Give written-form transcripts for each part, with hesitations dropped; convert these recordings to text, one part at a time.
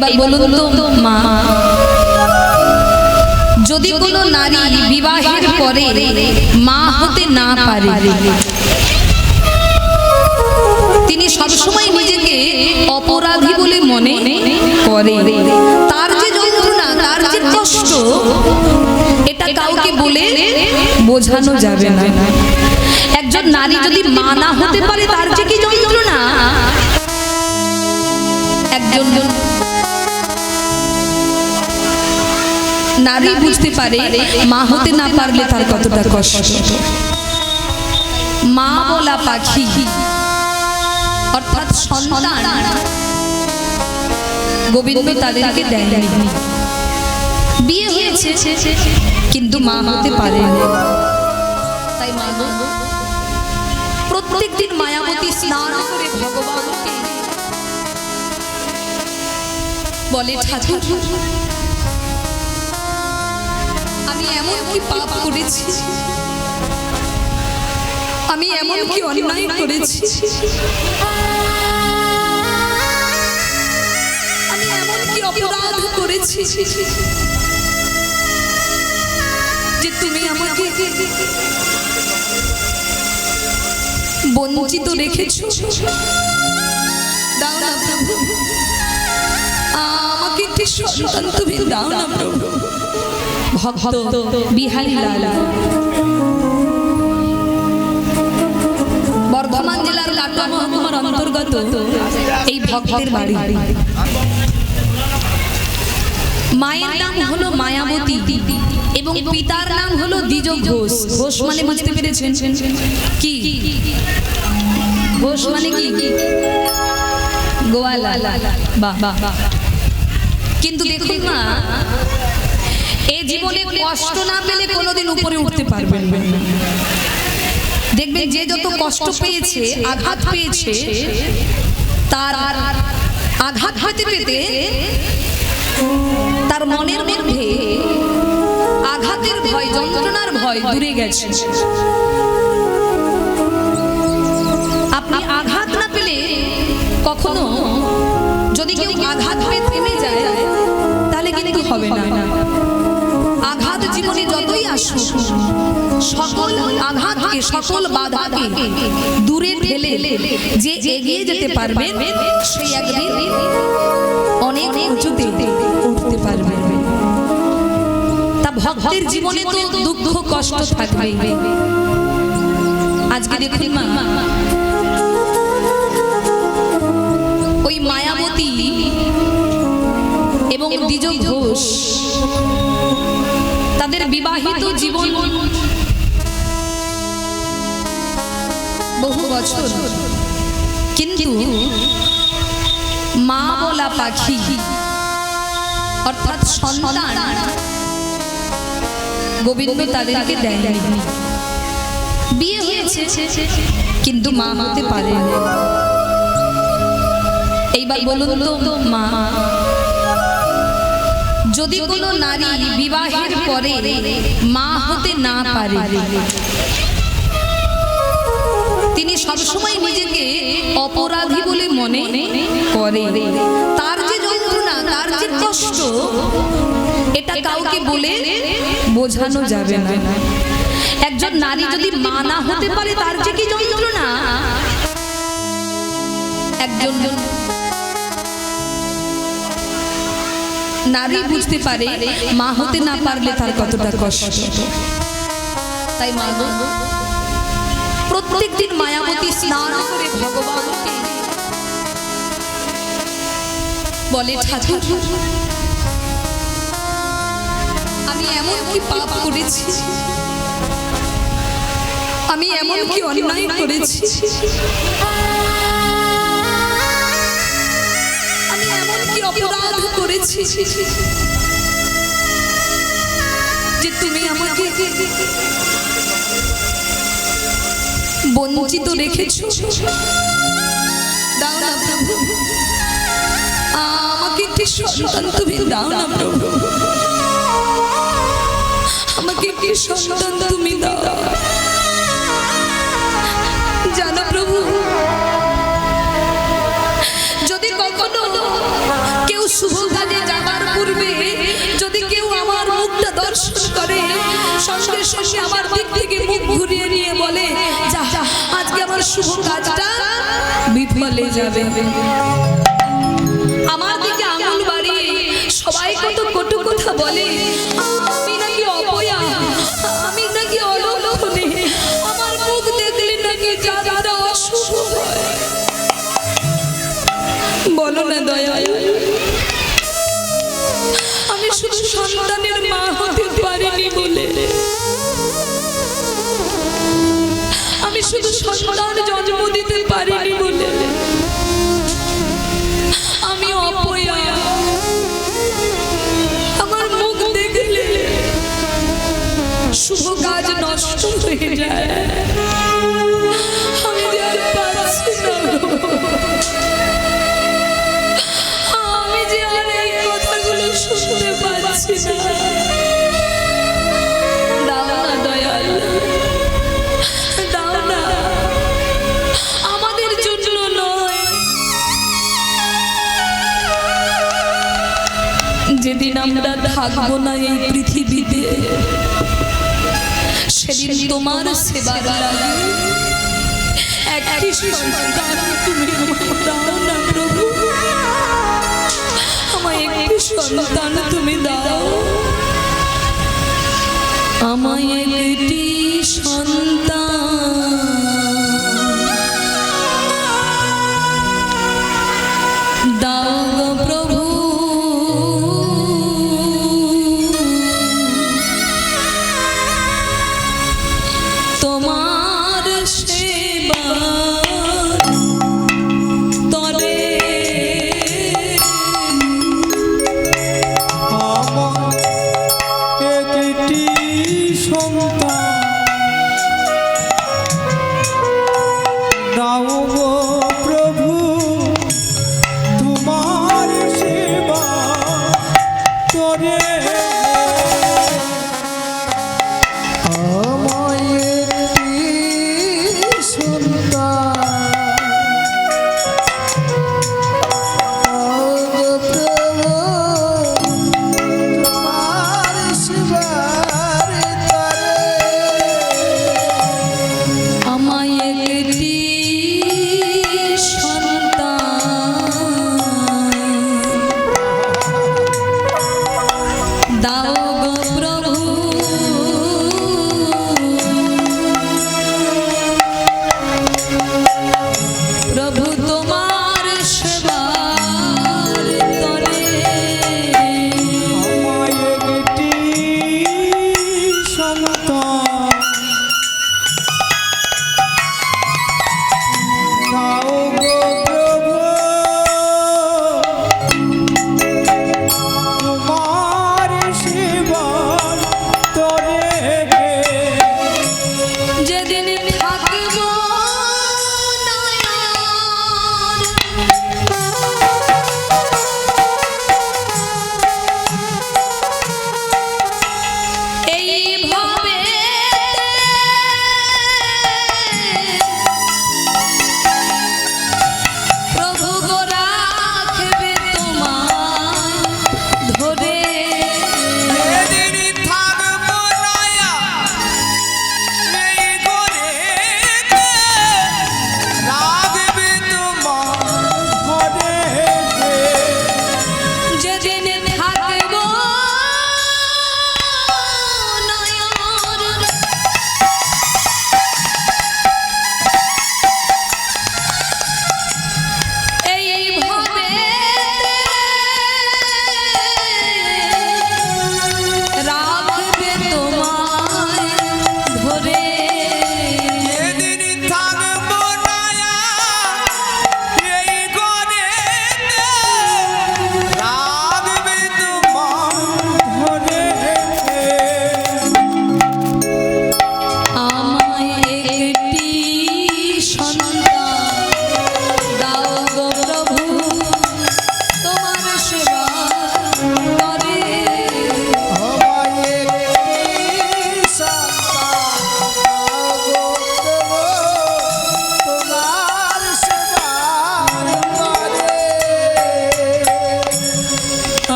এইবার বলুন তো মা, যদি কোনো নারী বিবাহের পরে মা হতে না পারে, তিনি সবসময় নিজেকে অপরাধী বলে মনে করে। তার যে যন্ত্রণা, তার যে কষ্ট, এটা কাউকে বলে বোঝানো যাবে না। একজন নারী যদি মা না হতে পারে, তার যে কি যন্ত্রণা, একজন নারী বুঝতে পারে মা হতে না পারলে তার কতটা কষ্ট। মা বলা পাখি অর্থাৎ সন্তান গোবিন্দ তাদেরকে দেয়নি। বিয়ে হয়েছে কিন্তু মা হতে পারে। তাই মা প্রত্যেক দিন মায়াবতী স্নান করে ভগবানকে বলে, ঠাকুর আমি এমন কি পাপ করেছি, আমি এমন কি অন্যায় করেছি, আমি এমন কি অপরাধ করেছি যে তুমি আমাকে বঞ্চিত রেখেছো। দাও না প্রভু, আমাকে একটি সন্তান তুমি দাও না প্রভু। ভক্ত বিহারী লাল, বর্ধমান জেলার কাটোয়া মহকুমার অন্তর্গত এই ভক্তের বাড়ি। মায়ের নাম হলো মায়াবতী এবং পিতার নাম হলো দ্বিজ ঘোষ। ঘোষ মানে বুঝতে পেরেছেন কি? ঘোষ মানে কি? গোয়ালা। বাহ বাহ। কিন্তু দেখুন মা, এই জীবনে কষ্ট না পেলে কোনোদিন উপরে উঠতে পারবেন না। দেখবেন যে যত কষ্ট পেয়েছে, আঘাত পেয়েছে, তার আঘাত পেতে পেতে তার মনের মধ্যে আঘাতের ভয়, যন্ত্রণার ভয় দূরে গেছে। আপনি আঘাত না পেলে কখনো, যদি কেউ আঘাত হয়ে থেমে যায় তাহলে কিন্তু হবে না। আঘাত জীবনে যতই আসুক, সকল আঘাতকে, সকল বাধাকে দূরে ঠেলে যে এগিয়ে যেতে পারবে, সেই একদিন অনেক উঁচুতে উঠতে পারবে। তা ভক্তের জীবনে তো দুঃখ কষ্ট থাকবে। আজকে দেখুন মা, ওই মায়াবতী এবং দ্বিজ ঘোষ তাদের বিবাহিত জীবন বহু বছর, কিন্তু মা বলা পাখি অর্থাৎ সন্তান গোবিন্দ তাদেরকে দেয়নি। বিয়ে হয়েছে কিন্তু মা হতে পারে। এইবার বলুন তো মা, যদি কোনো নারী বিবাহের পরে মা হতে না পারে, তিনি সবসময় নিজেকে অপরাধী বলে মনে করে। তার যে যন্ত্রণা, তার যে কষ্ট, এটা কাউকে বলে বোঝানো যাবে না। একজন নারী যদি মা না হতে পারে, তার যে কি যন্ত্রণা, একজন নারী বুঝতে পারে মা হতে না পারলে তার কতটা কষ্ট। তাই মা প্রত্যেক দিন মায়াবতী স্নান করে ভগবানকে বলে, ঠাকুর আমি এমন কি পাপ করেছি, আমি এমন কি অন্যায় করেছি, আমি এমন কি অপরাধ করেছি যে তুমি আমাকে বঞ্চিত রেখেছো। দাও না প্রভু, আমাকে একটি সন্তান তুমি দাও না প্রভু, আমাকে একটি সন্তান তুমি দাও। জানো প্রভু, যদি কখনো কেউ শুভ কাজে যাবার পূর্বে যদি কেউ আমার মুখটা দর্শন করে, সঙ্গে সঙ্গে আমার দিক থেকে মুখ ঘুরিয়ে নিয়ে বলে, যা আজকে আমার শুভ কাজটা বিফলে যাবে, আমার দিকে আঙুল বাড়িয়ে সবাই কত কটু কথা বলে, আমি নাকি অপয়া, আমি নাকি অলক্ষণে, আমার মুখ দেখলে নাকি যাত্রা অশুভ হয়। বলো না দয়াল, আমি শুধু সন্তানের মা হতে পারিনি বলে, আমি শুধু সন্তান জন্ম দিতে পারিনি বলে আমি অপয়া, আমার মুখ দেখলে শুভ কাজ নষ্ট হয়ে যায়, আমি যে আর পারছি না, আমি যে আর এই কথাগুলো শুনতে পারছি না। দাও না দয়াল, দাও না, আমাদের জন্য নয়, যেদিন আমরা থাকবো না এই পৃথিবীতে, সেদিন তোমার সেবার লাগে একটি সন্তান তুমি আমায় দাও না প্রভু, আমায় একটি সন্তান তুমি দাও, আমায় একটি সন্তান দাও গো প্রভু, তোমার সেবা তরে আমার একটি সন্তান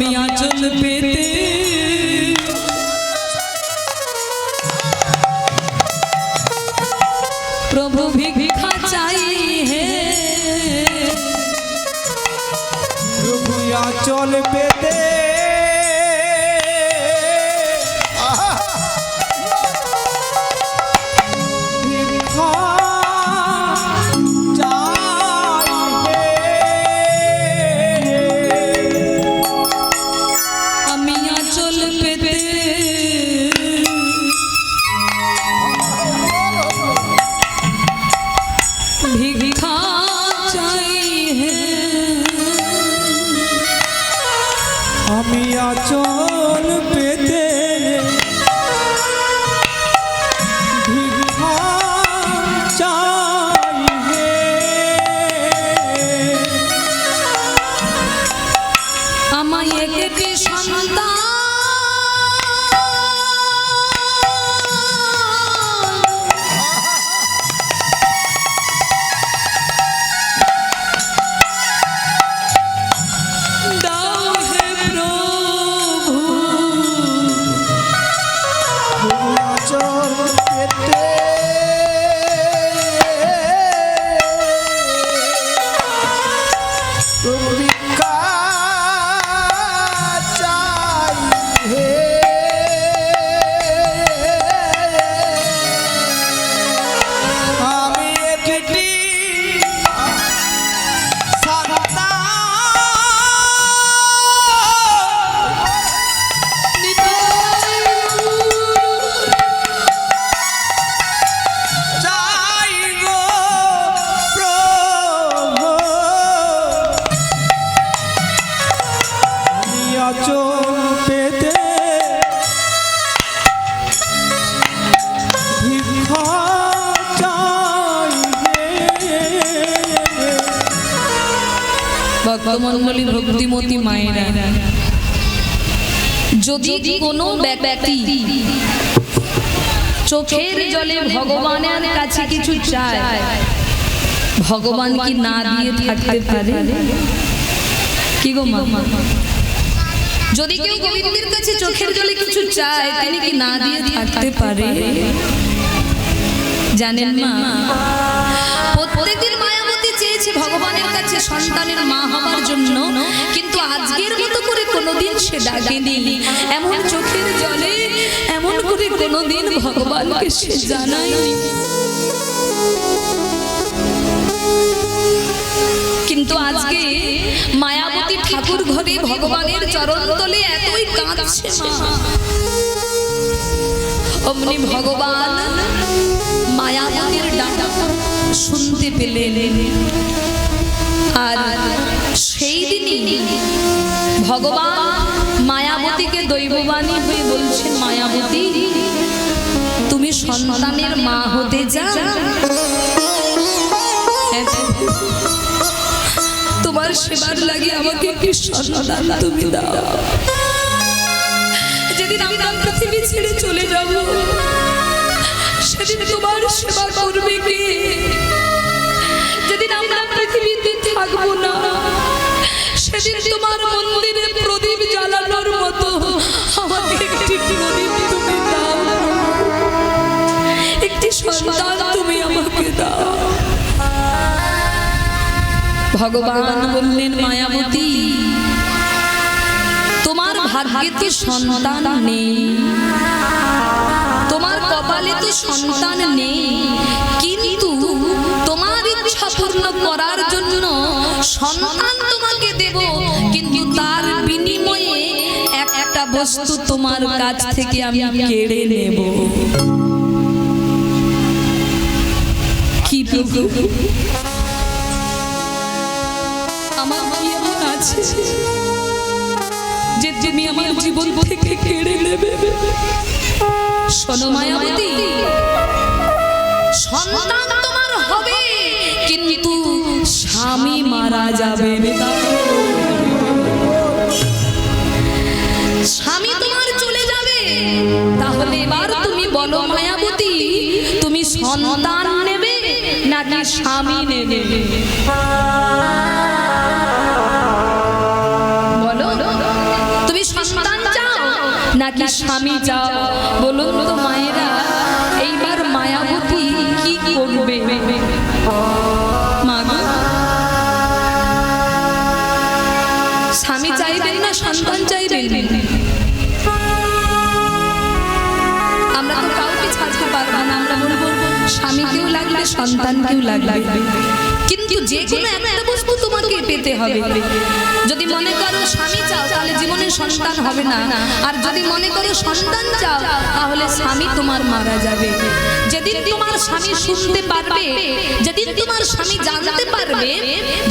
আমি আঁচল পেতে प्रभु भिक्षा चाहिए है प्रभु आंचल पेते भिक्षा चाहिए আমি আঁচল পেতে भिक्षा चाहिए আমি আঁচল পেতে ভিক্ষা চাইবে আমায় একটি সন্তান ভক্তমণ্ডলী ভক্তিমতী মায়েরা যদি কোনো ব্যক্তি চোখের জলে ভগবানের কাছে কিছু চায় ভগবান কি না দিয়ে থাকতে পারে কি গো মা যদি কেউ গোবিন্দের কাছে চোখের জলে কিছু চায় তিনি কি না দিয়ে থাকতে পারে জানেন মা প্রত্যেকদিন মায়াবতী চেয়েছে ভগবানের কাছে সন্তানের মা হবার জন্য কিন্তু আজকের মতো করে কোনোদিন সে ডাকেনি এমন চোখের জলে এমন করে কোনোদিন ভগবানকে সে জানায়নি কিন্তু আজকে মায়াবতী ঠাকুর ঘরে ভগবানের চরণ তলে এতই কাঁদছে মা অমনি ভগবান মায়াবতীর ডাক শুনতে পেলেন আর সেই দিনই ভগবান মায়াবতীকে দৈববাণী হয়ে বলছেন মায়াবতী তুমি সন্তানের মা হতে চাও তোমার সেবার লাগে আমাকে কি সন্তান তুমি দাও যেদিন আমরা পৃথিবী ছেড়ে চলে যাব সেদিন তোমার সেবা করবে কে যেদিন আমরা পৃথিবীতে থাকবো না সেদিন তোমার মন্দিরে প্রদীপ জ্বালানোর মতো আমাকে একটি প্রদীপ তুমি দাও একটি সন্তান তুমি আমাকে দাও ভগবান বললেন মায়াবতী তোমার ভাগ্যে তো সন্তান নেই তোমার কপালে তো সন্তান নেই কিন্তু তোমার ইচ্ছা পূর্ণ করার জন্য সন্তান তোমাকে দেব কিন্তু তার বিনিময়ে একটা বস্তু তোমার কাছ থেকে আমি কেড়ে নেব কি প্রভু আমার কি এমন আছে যে তুমি আমার জীবন থেকে কেড়ে নেবে শোনো মায়াবতী সন্তান তোমার হবে কিন্তু স্বামী মারা যাবে স্বামী তোমার চলে যাবে তাহলে এবার তুমি বলো মায়াবতী তুমি সন্তান নেবে নাকি স্বামী নেবে বলো নাকি স্বামী চাও? বলুন তো মায়েরা, এইবার মায়াবতী কি করবে? মা গো, স্বামী চাইবেন না সন্তান চাইবেন? আমরা তো কাউকে ছাড়তে পারবো না, আমরা বলবো স্বামীকেও লাগবে সন্তানকেও লাগবে, কিন্তু যে কোনো একটা বস্তু তোমাকে পেতে হবে। যদি মনে করো স্বামী চাও তাহলে জীবনে সন্তান হবে না, আর যদি মনে করো সন্তান চাও তাহলে স্বামী তোমার মারা যাবে। যেদিন তোমার স্বামী শুনতে পারবে, যেদিন তোমার স্বামী জানতে পারবে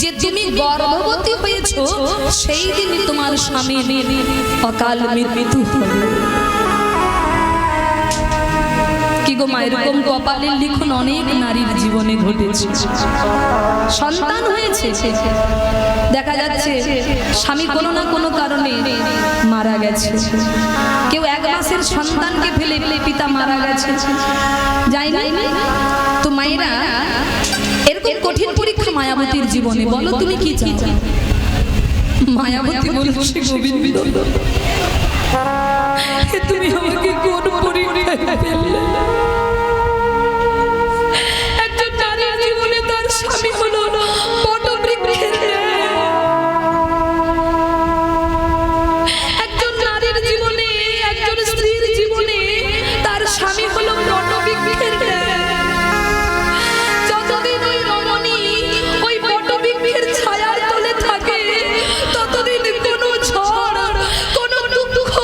যে তুমি গর্ভবতী হয়েছো, সেই দিন তোমার স্বামীর অকাল মৃত্যু হবে। কি গো মা, এরকম কপালের লিখন অনেক নারীর জীবনে ঘটেছে। সন্তান হয়েছে, দেখা যাচ্ছে স্বামী কোনো না কোনো কারণে মারা গেছে। কেউ 1 মাসের সন্তানকে ফেলে পিতা মারা গেছে, যাই না? তো মায়েরা, এরকম কঠিন পরীক্ষা মায়াবতীর জীবনে, বলো তুমি কি চাও? মায়াবতী বলছে, গোবিন্দ তুমি আমাকে কোন পরীক্ষায় ফেললে? একজন নারীর জীবনে তার স্বামী হলো বটবৃক্ষের ন্যায়। একজন নারীর জীবনে, একজন স্ত্রীর জীবনে তার স্বামী হলো বটবৃক্ষের ন্যায়। যতদিন ওই রমণী ওই বটবৃক্ষের ছায়ার তলে থাকে, ততদিন কোনো ঝড়, কোনো দুঃখ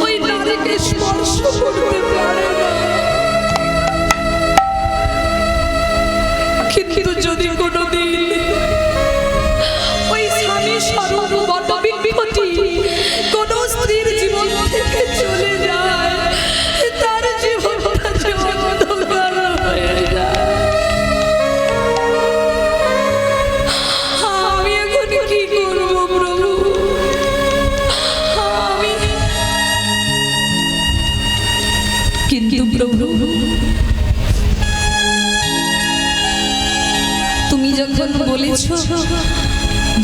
ওই নারীকে স্পর্শ করতে পারে না। কিন্তু যদি কোনোদিন ওই স্বামী স্বরূপ বটবৃক্ষটি কোন স্ত্রীর জীবন থেকে চলে যায়, তার জীবনটা যে অন্ধকার হয়ে যায়। আমি এখন কি করব প্রভু? কিন্তু প্রভু, তুমি যখন বলেছো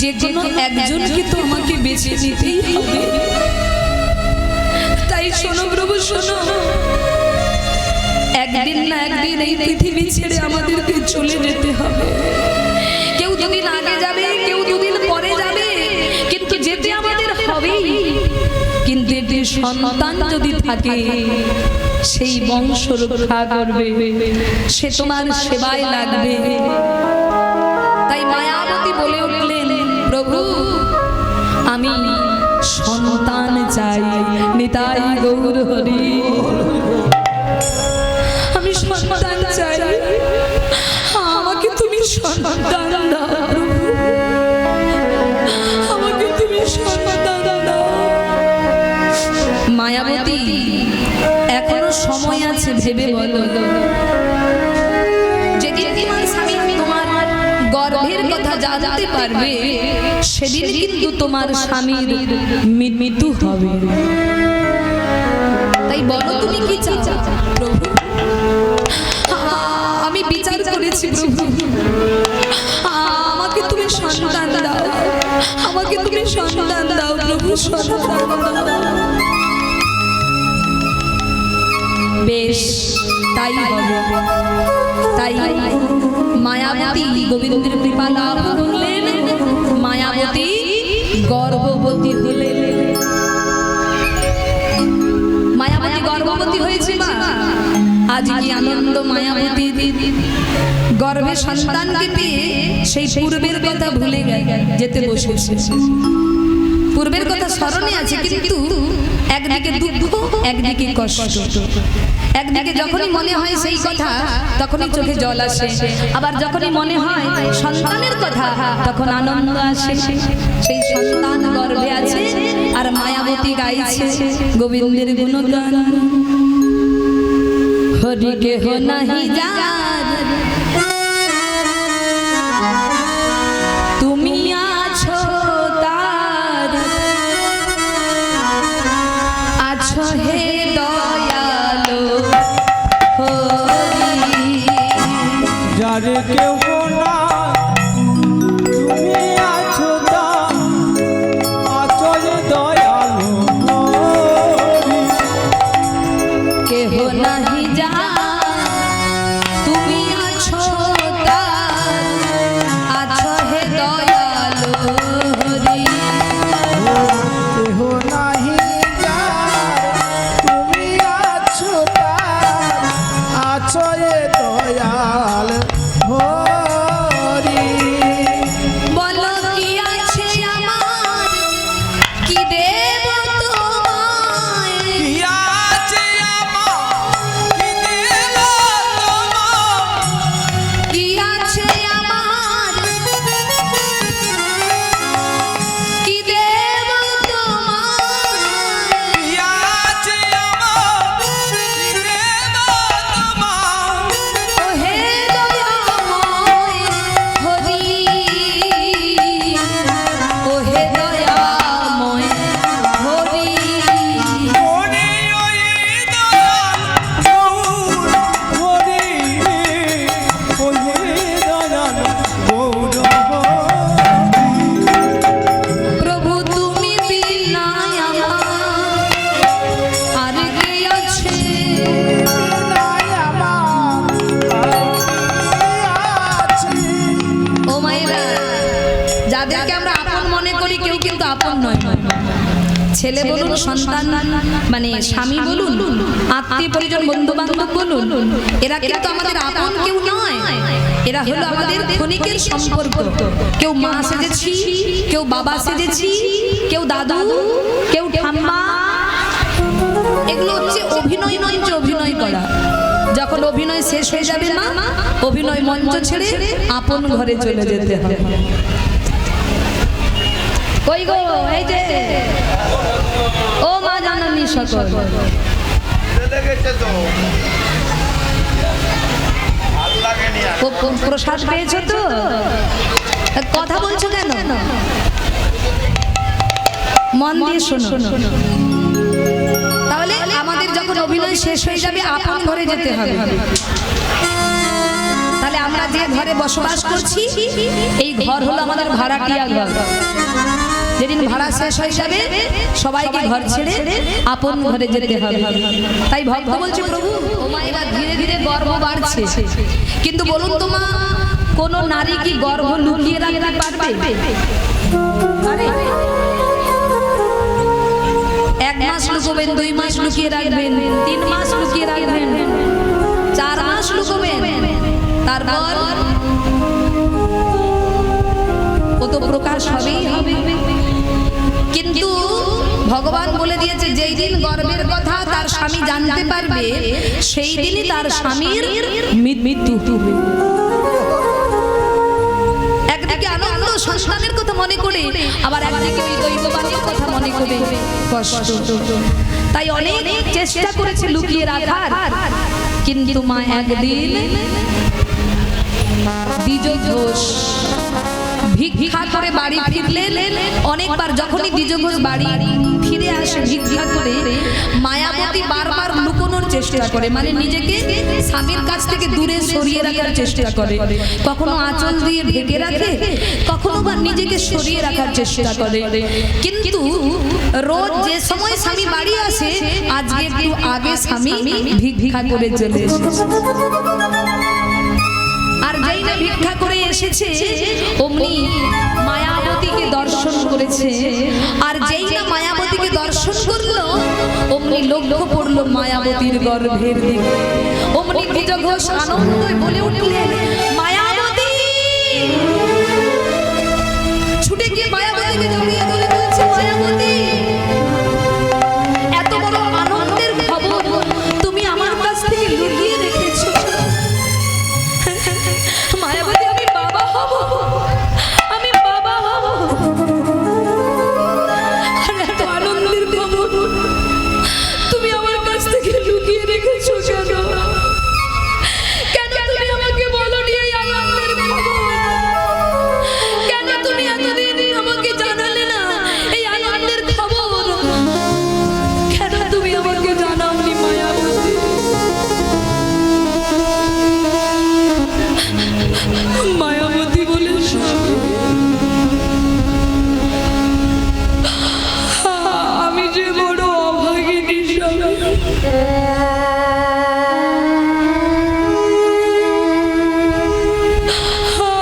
যে কোনো একজনকে তো আমাকে বেছে নিতেই হবে, তাই শোনো প্রভু, শোনো, একদিন না একদিন এই পৃথিবী ছেড়ে আমাদেরকে চলে যেতে হবে। কেউ 2 দিন আগে যাবে, কেউ 2 দিন পরে যাবে, কিন্তু যেতে আমাদের হবেই। কিন্তু এতে সন্তান যদি থাকে, সেই বংশ রক্ষা করবে, সে তোমার সেবায় লাগবে। তাই মায়াবতী বলে উঠলেন, প্রভু আমি সন্তান চাই, নিতাই গৌর হরি। আমি সন্তান চাই, আমাকে তুমি সন্তান দাও প্রভু, আমাকে তুমি সন্তান দাও। মায়াবতী, এখনো সময় আছে, ভেবে বলো। যেদিন তোমার স্বামী তোমার গর্ভের কথা জানতে পারবে, সেদিন কিন্তু তোমার স্বামীর মৃত্যু হবে। তাই বলো তুমি কি চাও প্রভু? আমি বিচার করেছি প্রভু, আমাকে তুমি সন্তান দাও, আমাকে তুমি সন্তান দাও প্রভু, সন্তান দাও। বেশ, তাই হবে। তাই মায়াবতী গোবিন্দের কৃপা লাভ করলেন, মায়াবতী গর্ভবতী হলেন। মায়াবতী গর্ভবতী হয়েছে মা, আজ কি আনন্দ মায়াবতী গর্ভে সন্তানকে পেয়ে সেই পূর্বের কথা ভুলে যেতে বসেছে। পূর্বের কথা স্মরণে আছে, কিন্তু একদিকে দুঃখ, একদিকে কষ্ট। একদিকে যখনই মনে হয় সেই কথা, তখনই চোখে জল আসে, আবার যখনই মনে হয় সন্তানের কথা, তখন আনন্দ আসে। সেই সন্তান গর্ভে আছে, আর মায়াবতী গাইছে গোবিন্দের গুণগান। হরি কেহ নাহি যার, তুমি আছো তার, আছো হে দয়ালো হরি। যার কেউ না, তুমি আছো তার, আছো হে দয়ালো হরি। কিন্তু আপন নয়। ছেলে বলুন, সন্তান মানে স্বামী বলুন, আত্মীয় পরিজন, বন্ধু বান্ধব বলুন, এরা কিন্তু আমাদের আপন কেউ নয়। এরা হলো আমাদের ক্ষণিকের সম্পর্ক। কেউ মা সেজেছি, কেউ বাবা সেজেছি, কেউ দাদু, কেউ ঠাম্মা। এগুলো হচ্ছে অভিনয় মঞ্চে অভিনয় করা। যখন অভিনয় শেষ হয়ে যাবে মা, অভিনয় মঞ্চ ছেড়ে আপন ঘরে চলে যেতে হবে। কই গো, এই যে ও মা জাননী সকল, প্রসাদ পেয়েছো তো? কথা বলছো কেন? মন দিয়ে শোনো। তাহলে আমাদের যখন অভিনয় শেষ হয়ে যাবে আপন ঘরে যেতে হবে। তাহলে আমরা যে ঘরে বসবাস করছি এই ঘর হলো আমাদের ভাড়াটিয়া ঘর। যেদিন ভাড়া শেষ হয়ে যাবে সবাইকে ঘর ছেড়ে আপন ঘরে যেতে হবে। তাই ভক্ত বলছে, প্রভু তোমার এবার ধীরে ধীরে গর্ব বাড়ছে, কিন্তু বলুন তো মা, কোন নারী কি গর্ব লুকিয়ে রাখতে পারবে? আরে 1 মাস লুকোবেন, 2 মাস লুকিয়ে রাখবেন, 3 মাস লুকিয়ে রাখবেন, 4 মাস লুকোবেন, তারপর ও তো প্রকাশ হবেই হবে। কিন্তু ভগবান বলে দিয়েছে, যেই দিন গর্বের কথা তার স্বামী জানতে পারবে সেই দিনই তার স্বামীর মৃত্যু হবে। একদিকে আনন্দ সন্তানের কথা মনে করে, আবার একদিকে ওই দৈববাণীর কথা মনে করে কষ্ট। তাই অনেক চেষ্টা করেছে লুকিয়ে রাখার, কিন্তু মা একদিন দ্বিজ ঘোষ ভিক্ষা করে বাড়ি ফিরলেন। অনেকবার যখনই দ্বিজ ঘোষ বাড়ি ফিরে আসে ভিক্ষা করে, মায়াবতী বারবার লুকোনোর চেষ্টা করে, মানে নিজেকে স্বামীর কাছ থেকে দূরে সরিয়ে রাখার চেষ্টা করে। কখনো আঁচল দিয়ে ঢেকে রাখে, কখনো বা নিজেকে সরিয়ে রাখার চেষ্টা করে। কিন্তু রোজ যে সময় স্বামী বাড়ি আসে, আজকে একটু আগে স্বামী ভিক্ষা করে চলে এসেছে। আর যেই না ভিক্ষা করে এসেছে অমনি মায়াবতীকে দর্শন করেছে। আর যেই না মায়াবতীকে দর্শন করলো অমনি লক্ষ্য পড়লো মায়াবতীর গর্ভের দিকে। অমনি দ্বিজ ঘোষ আনন্দে বলে উঠলেন, মায়াবতী! ছুটে গিয়ে মায়াবতীকে জড়িয়ে ধরে বলছে, মায়াবতী, এত বড় আনন্দের খবর তুমি আমার কাছ থেকে লুকিয়ে রেখেছো। মায়াবতী, আমি বাবা হব, আমি বাবা হব। আর এত আনন্দের খবর তুমি আমার কাছ থেকে লুকিয়ে রেখেছো কেন? কেন তুমি আমাকে বলোনি এই আনন্দের খবর? কেন তুমি এতদিন আমাকে জানালে না এই আনন্দের খবর? কেন তুমি আমাকে জানাওনি মায়াবতী? মায়াবতী বলে, আমি যে বড় অভাগিনী স্বামী,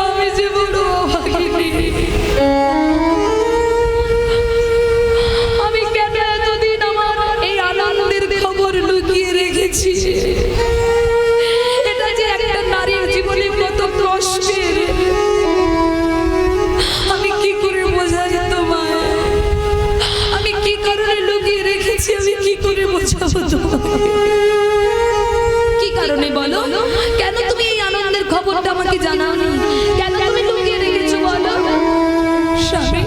আমি যে বড় অভাগিনী। আমি কেন এতদিন আমার এই আনন্দের খবর লুকিয়ে রেখেছি? এটা যে একটা নারীর জীবনে কত কষ্টের, আমি কি করে বোঝাই তোমায়? আমি কি কারণে লুকিয়ে রেখেছি, আমি কি করে বোঝাবো তোমাকে? কি কারণে বলো? কেন তুমি এই আনন্দের খবরটা আমাকে জানাওনি? কেন তুমি লুকিয়ে রেখেছো বলো? স্বামী,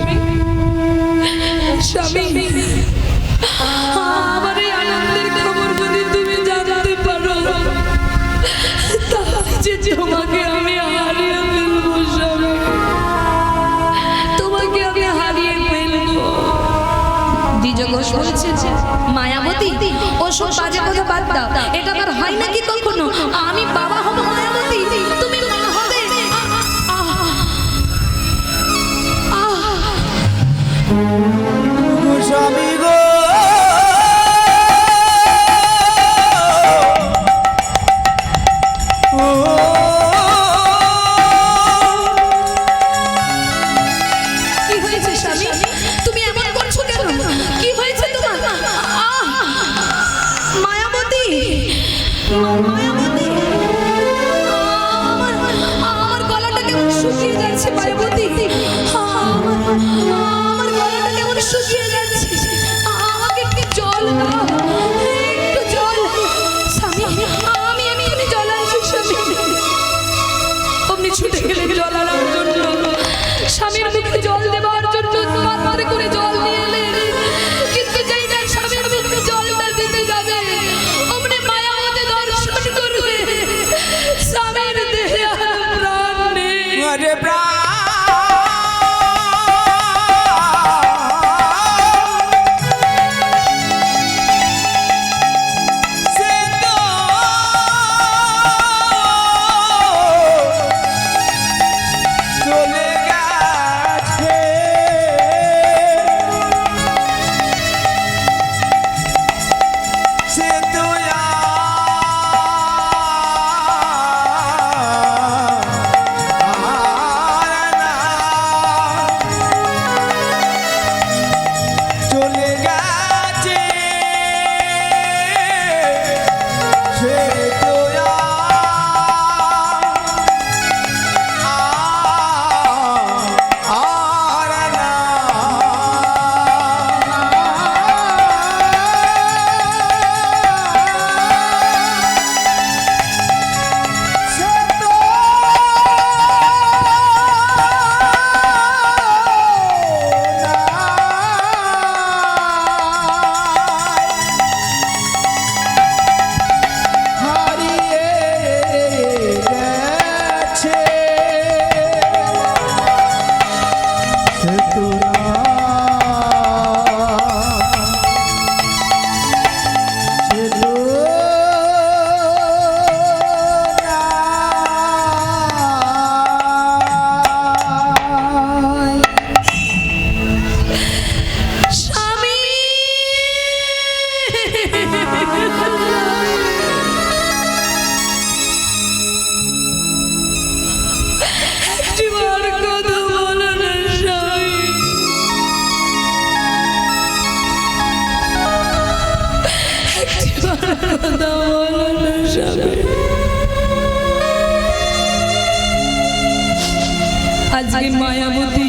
স্বামী, আমার এই আনন্দের খবর যদি তুমি জানতে পারো তাহলে যে তোমাকে আমি হারিয়ে ফেলবো স্বামী, তোমাকে আমি হারিয়ে ফেলবো। দ্বিজ ঘোষ বলছে, মায়াবতী ওসব বাজে কথা বাদ দাও, এটা আবার হয় নাকি কখনো? আমি বাবা হব মায়াবতী, তুমি মা হবে। স্বামী গো, কি হয়েছে স্বামী? তুমি শুকিয়ে যাচ্ছে, আমাকে একটু জল দাও, একটু জল। স্বামী, আমি জল আনছি স্বামী। অমনি ছুটে গেলেন জল আনার জন্য। স্বামীর মুখে জল দেওয়ার জন্য পাত্রে করে জল নিয়ে এলেন, কিন্তু যেই না স্বামীর মুখে জলটা দিতে যাবে, অমনি মায়াবতী দর্শন করবে, স্বামীর দেহে আর প্রাণ নেই। আরে প্রাণ আজকে মায়াবতী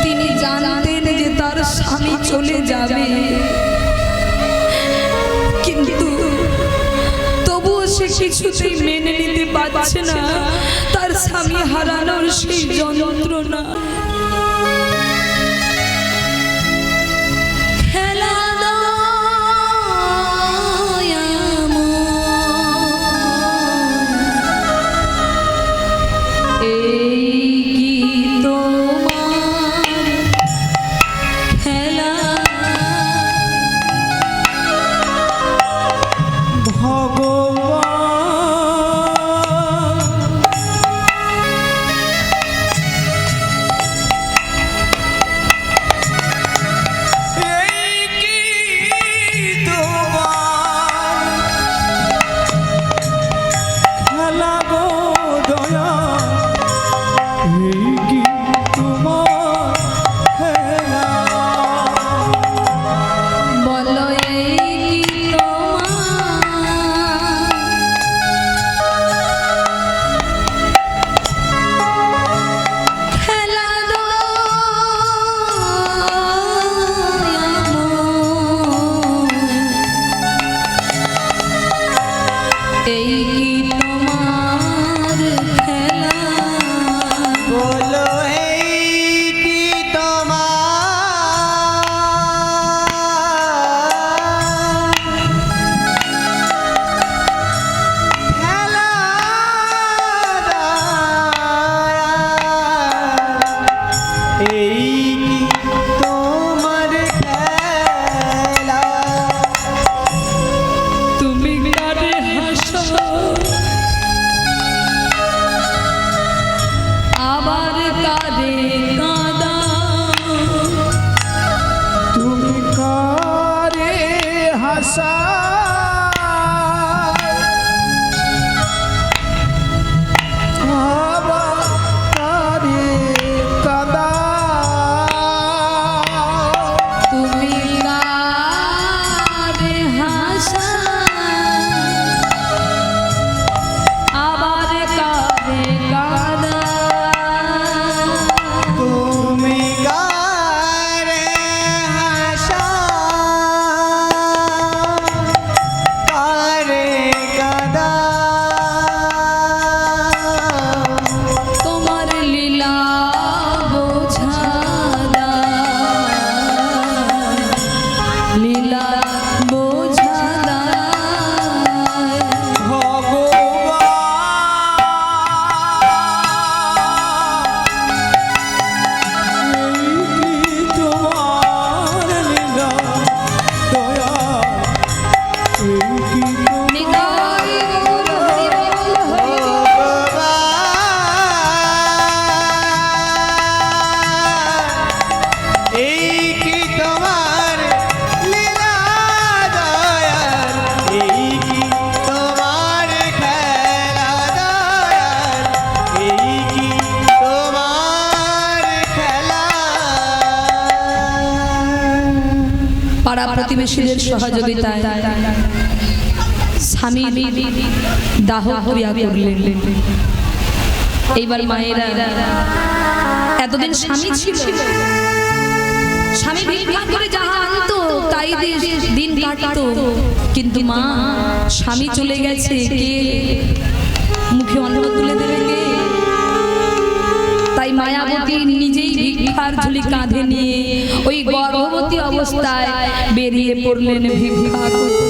তিনি জানতেন যে তার স্বামী চলে যাবে, কিন্তু তবুও সে কিছুতেই মেনে নিতে পারছে না তার স্বামী হারানোর সেই যন্ত্রণা। পাড়া প্রতিবেশীদের সহযোগিতায় স্বামী দাহ ক্রিয়া করলেন। এইবার মায়েরা, এতদিন স্বামী ছিল, স্বামী ভিক্ষা করে যাহা আনতো তাই দিন কাটতো, কিন্তু মা স্বামী চলে গেছে, কে মুখে অন্ন তুলে দেবে কে? তাই মায়াবতী নিজেই ভিক্ষার ঝুলি কাঁধে নিয়ে ওই গর্ভবতী অবস্থায় বেরিয়ে পড়লেন ভিক্ষা করতে।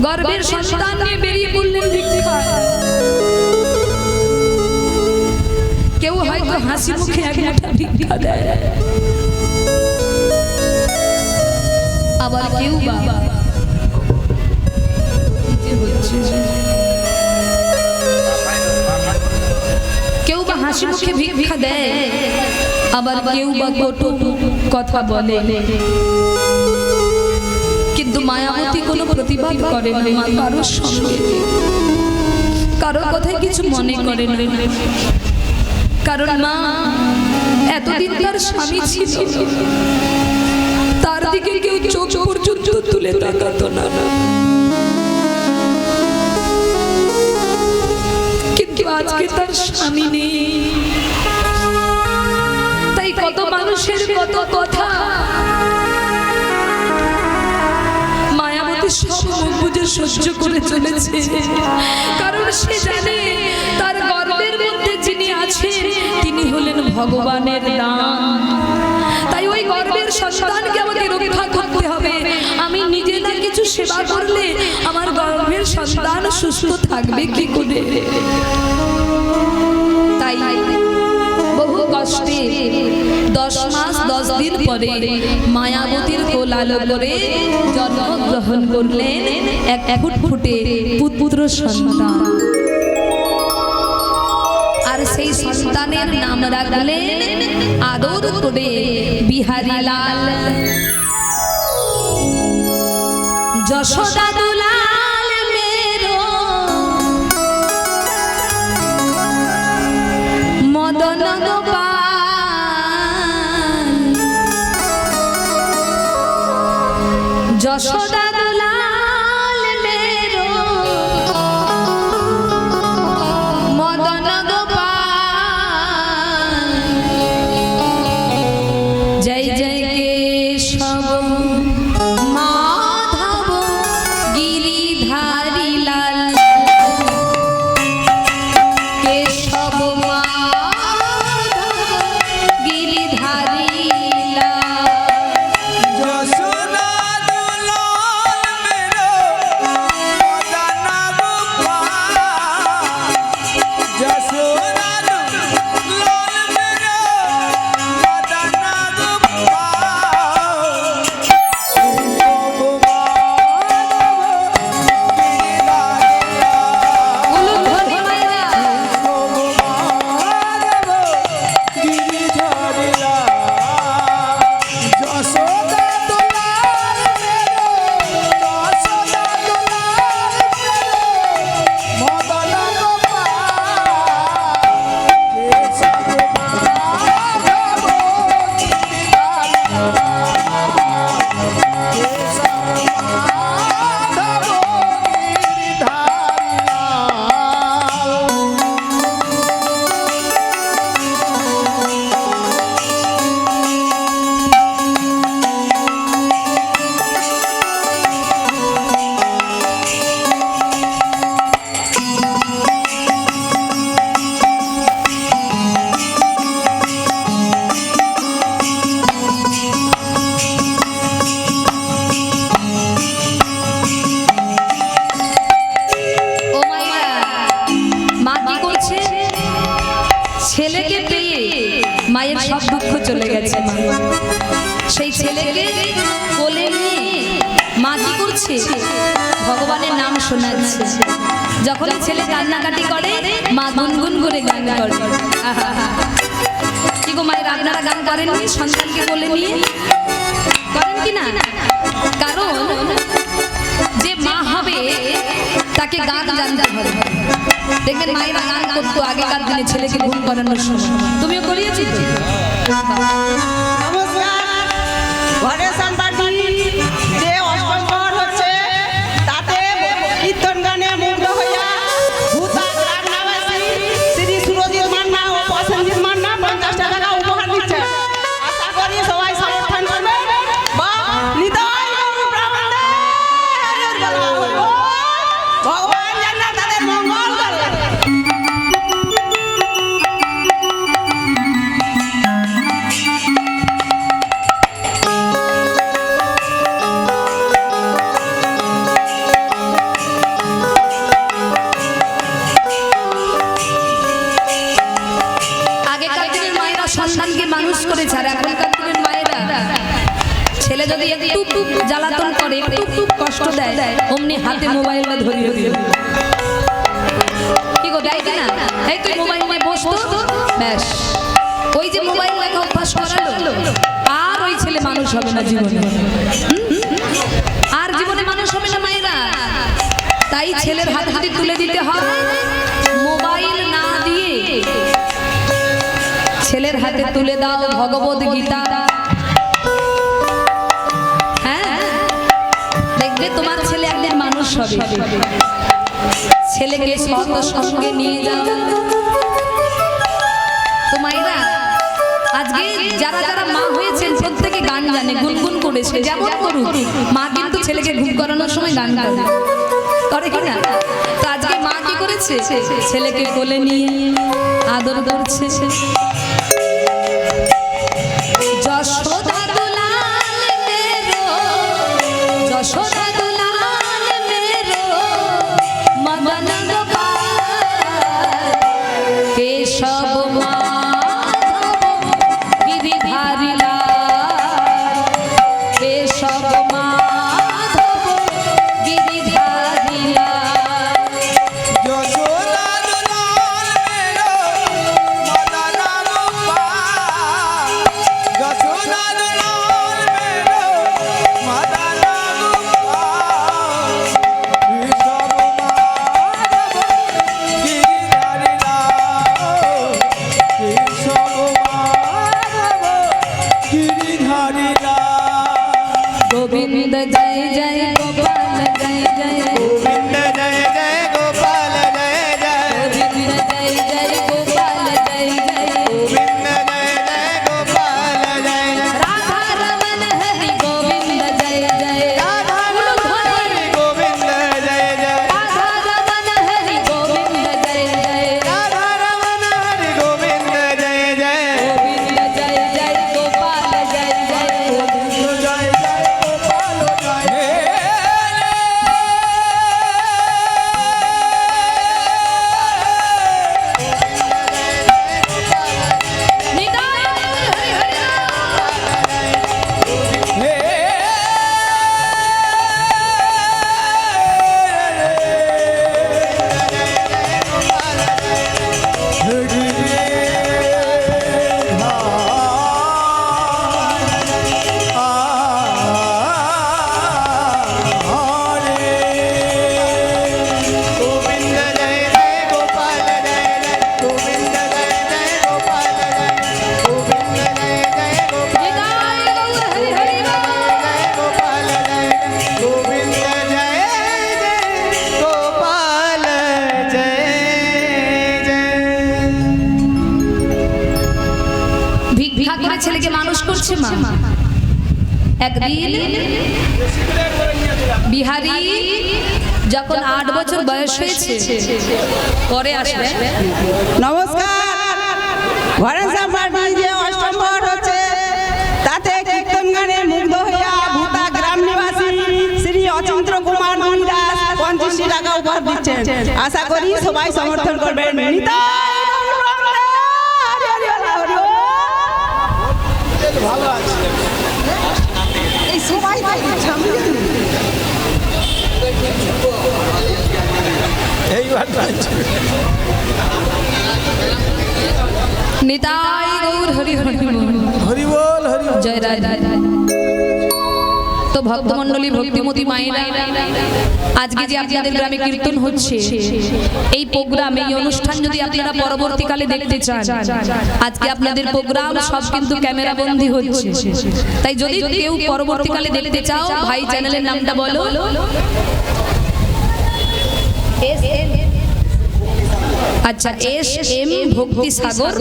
গর্ভের সন্তান নিয়ে বেরিয়ে পড়লেন ভিক্ষা। কেউ হয়তো হাসি মুখে এক মুঠা ভিক্ষা দেয়, আবার কেউ বা কেউ বা হাসি মুখে ভিক্ষা দেয়, আবার কেউ বা কটু কথা বলে, কিন্তু মায়াবতী কোনো প্রতিবাদ করে না মা কারোর সঙ্গে, কারোর কথায় কিছু মনে করে না, কারণ মা এতদিন তার স্বামী ছিল, তার দিকে কেউ চোখ পর্যন্ত তুলে তাকাতো না। কিন্তু আজকে তার স্বামী নেই, তাই কত মানুষের কত কথা মায়াবতী সব মুখ বুঝে সহ্য করে চলেছে, কারণ সে জানে তার গর্ভের মধ্যে যিনি আছেন তিনি হলেন ভগবানের দান। তাই ওই গর্ভের সন্তানকে আমাকে রক্ষা করতে হবে। আমি নিজে না কিছু সেবা করলে আমার গর্ভের সন্তান সুস্থ থাকবে কি করে? তাই বহু কষ্টে 10 মাস 10 দিন পরে মায়াবতীর কোলাল করে জন্মগ্রহণ করলেন এক ফুটফুটে পুত্র সন্তান। আর সেই সন্তানের নাম রাখলেন আদর করে বিহারী লাল। যশোদা দুলাল মেরো মদন গোপাল, যশোদা দুলাল মেরো মদন গোপাল, জয় জয় কেশব মাধব গিরিধারী লাল, কেশব মাধব গিরিধারী লাল। যশোদা দুলাল মেরো মদন গোপাল, যশোদা দুলাল মেরো মদন গোপাল, কেশব মাধব বলুন ধনী মায়েরা, গিরিধারী লাল, যশোদা দুলাল মেরো, যশোদা দুলাল মেরো মদন গোপাল, কেশব মাধব গিরিধারী লাল, কেশব মাধব গিরিধারী লাল। ও মায়েরা, মা কি করছে? ছেলেকে পেয়ে মায়ের সব দুঃখ চলে গেছে। মা সেই ছেলেকে কোলে নিয়ে মা কি করছে? ভগবানের নাম শোনাচ্ছে। যখন ছেলে কান্নাকাটি করে মা গুনগুন করে গান করে। আহা, কি গো মায়ের, আপনারা গান করেন সন্তানকে কোলে নিয়ে? করেন কি না? কারণ যে মা হবে তাকে গান জানতে হবে। দেখবেন মায়েরা গান করতো আগেকার দিনে ছেলেকে ঘুম করানোর সময়। তুমিও করিয়েছি তো? নমস্কার। ঘরে সম্পাদী যে অষ্টমবার হচ্ছে তাতে কীর্তন গানে মুগ্ধ হইয়া ভূতা গ্রামবাসী শ্রী সুরজিৎ মান্না ও প্রসেনজিৎ মান্না 50 টাকা উপহার দিচ্ছে। আশা করি সবাই সমর্থন করবে। বা নিতাই গৌর ব্রাহ্মণদের ভগবান যেন তাদের মঙ্গল করে। আগেকার দিনের মায়েরা সন্তানকে মানুষ করেছে, আর এখনকার দিনের মায়েরা ছেলে যদি একটু জ্বালাতন করে, একটু কষ্ট দেয়, অমনি হাতে মোবাইলটা ধরিয়ে দিল। কি গো, দেয় কিনা? এই তুই মোবাইল নিয়ে বসতো, ব্যাস ওই যে মোবাইল দেখা অভ্যাস করালো, আর ওই ছেলে মানুষ হবে না জীবনে। আর জীবনে মানুষ হবে না মায়েরা। তাই ছেলের হাতে যদি তুলে দিতে হয়, মোবাইল না দিয়ে ছেলের হাতে তুলে দাও ভগবত গীতা। হ্যাঁ, দেখবে তোমার ছেলে একদিন মানুষ হবে। ছেলেকে সৎ সঙ্গে নিয়ে যাও। তো মায়েরা, আজকে যারা যারা মা হয়েছেন প্রত্যেকে গান জানে, গুনগুন করেছে, যেমন করুক মা কিন্তু ছেলেকে ঘুম করানোর সময় গান করে কিনা? তো আজকে মা কি করেছে? ছেলেকে কোলে নিয়ে আদর করছে। যশোদা দুলাল মেরো, যশোদা দুলাল মেরো, মদন গোপাল, কেশব মাধব গিরিধারী লাল, কেশব মাধব গিরিধারী লাল। যশোদা দুলাল মেরো মদন গোপাল, যশোদা দুলাল মেরো মদন গোপাল, কেশব মাধব গিরিধারী লাল, কেশব মাধব গিরিধারী লাল। গোবিন্দ জয় জয় গোপাল জয় জয়, গোবিন্দ জয় জয় গোপাল জয় জয়, গোবিন্দ জয় জয় গোপাল জয় জয়, গোবিন্দ জয় জয় গোপাল জয় জয়, রাধা রমন হরি গোবিন্দ জয় জয়, রাধা রমণ গোবিন্দ জয় জয়, রাধা রমন হরি গোবিন্দ জয় জয়, রাধা রমণ হরি গোবিন্দ জয় জয়, গোবিন্দ জয় জয় গোপাল জয় জয়, গোবিন্দ জয় জয় গোপাল জয় হে। নিতাই হরি হরি হে গোবিন্দ জয় জয় গোপাল জয় জয়, গোবিন্দ জয় জয় গোপাল জয় জয়, গোবিন্দ জয় জয় গোপাল নিতাই হরি হরি জয় গোপাল জয় জয়, গোবিন্দ জয় জয় গোপাল জয় জয়। ভিক্ষা করে ছেলেকে মানুষ করছে মা। একদিন বিহারি যখন 8 বছর বয়স হয়েছে, পরে আসবে। নমস্কার। ঘরে সম্পাদী যে অষ্টমবার হচ্ছে তাতে কীর্তন গানে মুগ্ধ হইয়া ভূতা গ্রাম নিবাসী শ্রী অচিন্ত্র কুমার মন্ডাস 50 টাকা উপহার দিচ্ছেন। আশা করি সবাই সমর্থন করবেন। নিতাই গৌর ব্রাহ্মণদের হরি হরি হরি হরি। ভালো আছে এই সবাই তাই দিচ্ছে, আমি জানি। এইবার নিতাই গৌর হরি হরি বল। হরি বল হরি বল। জয় রাধা। তো তো ভক্তমণ্ডলী ভক্তিমতী মায়েরা, আজকে যে আপনাদের গ্রামে কীর্তন হচ্ছে, এই প্রোগ্রাম, এই অনুষ্ঠান যদি আপনারা পরবর্তীকালে দেখতে চান, আজকে আপনাদের প্রোগ্রাম সব কিন্তু ক্যামেরা বন্দী হচ্ছে। তাই যদি কেউ পরবর্তীকালে দেখতে চাও, ভাই চ্যানেলের নামটা বলো। আচ্ছা, SM ভক্তি সাগর,